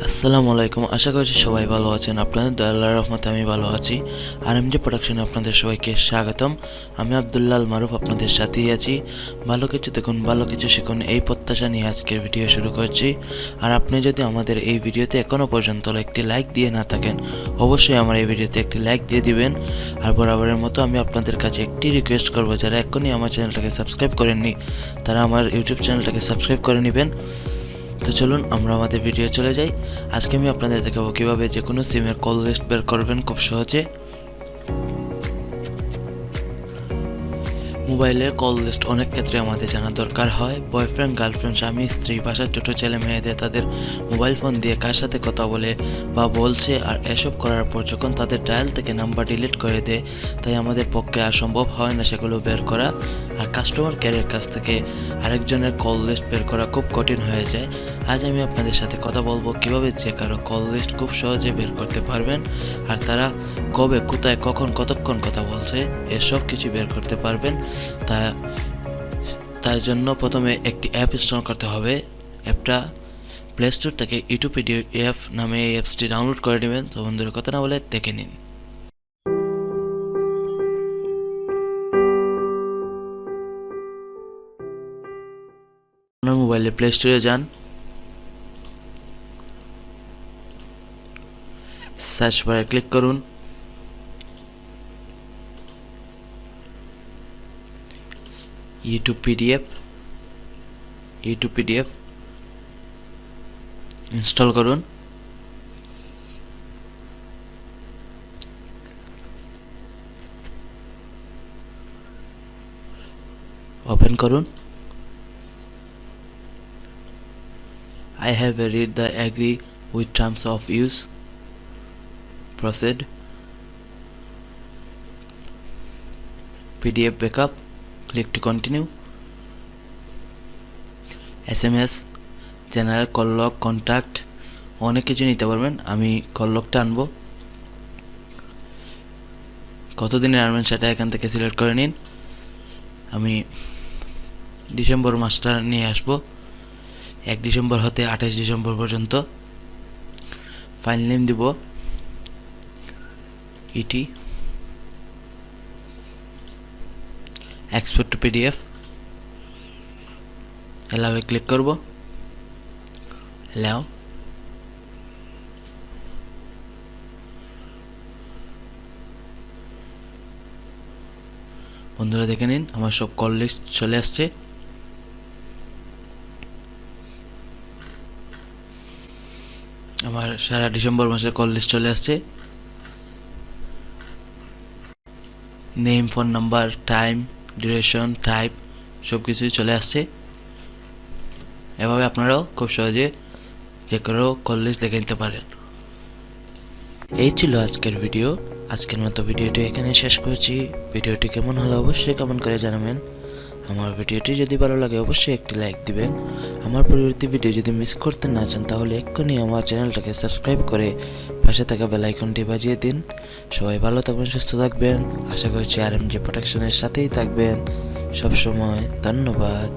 আসসালামু আলাইকুম। আশা করছি সবাই ভালো আছেন। আপনাদের দয়া আল্লাহর রহমতে আমি ভালো আছি। আরএমজে প্রোডাকশনে আপনাদের সবাইকে স্বাগতম। আমি আব্দুল্লাহ আল মারুফ আপনাদের সাথেই আছি। ভালো কিছু দেখুন, ভালো কিছু শিখুন, এই প্রত্যাশা নিয়ে আজকের ভিডিও শুরু করছি। আর আপনি যদি আমাদের এই ভিডিওতে এখনও পর্যন্ত একটি লাইক দিয়ে না থাকেন, অবশ্যই আমার এই ভিডিওতে একটি লাইক দিয়ে দিবেন। আর বরাবরের মতো আমি আপনাদের কাছে একটি রিকোয়েস্ট করব, যারা এখনই আমার চ্যানেলটাকে সাবস্ক্রাইব করেননি তারা আমার ইউটিউব চ্যানেলটাকে সাবস্ক্রাইব করে নেবেন। তো চলুন আমরা আমাদের ভিডিও চলে যাই। আজকে আমি আপনাদের দেখাবো কিভাবে যে কোনো সিমের কল লিস্ট বের করবেন খুব সহজে। মোবাইলের কল লিস্ট অনেক ক্ষেত্রে আমাদের জানা দরকার হয়। বয়ফ্রেন্ড, গার্লফ্রেন্ড, স্বামী, স্ত্রী, বাসার ছোটো ছেলে মেয়েদের তাদের মোবাইল ফোন দিয়ে কার সাথে কথা বলে বা বলছে, আর এসব করার পর যখন তাদের ডায়াল থেকে নাম্বার ডিলিট করে দেয়, তাই আমাদের পক্ষে আর সম্ভব হয় না সেগুলো বের করা। আর কাস্টমার কেয়ারের কাছ থেকে আরেকজনের কল লিস্ট বের করা খুব কঠিন হয়ে যায়। আজ আমি আপনাদের সাথে কথা বলবো কিভাবে যে কারো কল লিস্ট খুব সহজে বের করতে পারবেন, আর তারা কবে, কোথায়, কখন, কতক্ষণ কথা বলছে এসব কিছু বের করতে পারবেন। তার জন্য প্রথমে একটি অ্যাপ ইনস্টল করতে হবে। অ্যাপটা প্লে স্টোর থেকে ইউটিউপিডিএফ নামে এই অ্যাপসটি ডাউনলোড করে নেবেন। তো বন্ধুরা কথা না বলে দেখে নিন। আপনার মোবাইলে প্লে স্টোরে যান, সার্চ বারে ক্লিক করুন ইউটিউব পিডিএফ ইনস্টল করুন। ওপেন করুন। I have read the agree with terms of use. Proceed. PDF backup. Click to continue. SMS, general call log, contact, অনেক কিছু নিতে পারবেন। আমি কল লগটা আনবো। কতদিনের আনবেন সেটা এখান থেকে সিলেক্ট করে নিন। আমি ডিসেম্বর মাসটা নিয়ে আসবো, 1 ডিসেম্বর হতে 28 ডিসেম্বর পর্যন্ত। ফাইল নেম দিব ইটি, এক্সপোর্ট টু পিডিএফ, অ্যালাউয়ে ক্লিক করব। অ্যালাউ। বন্ধুরা দেখে নিন আমার সব কল লিস্ট চলে আসছে। আমার সারা ডিসেম্বর মাসের কল লিস্ট চলে আসছে। Name, phone number, time, duration, type সব কিছুই চলে আসছে। এভাবে আপনারাও খুব সহজে যে কোনো কল লিস্ট দেখে নিতে পারেন। এই ছিল আজকের ভিডিও। আজকের মতো ভিডিওটি এখানে শেষ করছি। ভিডিওটি কেমন হলো অবশ্যই কমেন্ট করে জানাবেন। আমার ভিডিওটি যদি ভালো লাগে অবশ্যই একটি লাইক দিবেন। আমার পরবর্তী ভিডিও যদি মিস করতে না চান তাহলে এক্ষুনি আমার চ্যানেলটাকে সাবস্ক্রাইব করে পাশে থাকা বেল আইকনটি বাজিয়ে দিন। সবাই ভালো থাকবেন, সুস্থ থাকবেন। আশা করছি আরএমজে প্রোডাকশনের সাথেই থাকবেন সবসময়। ধন্যবাদ।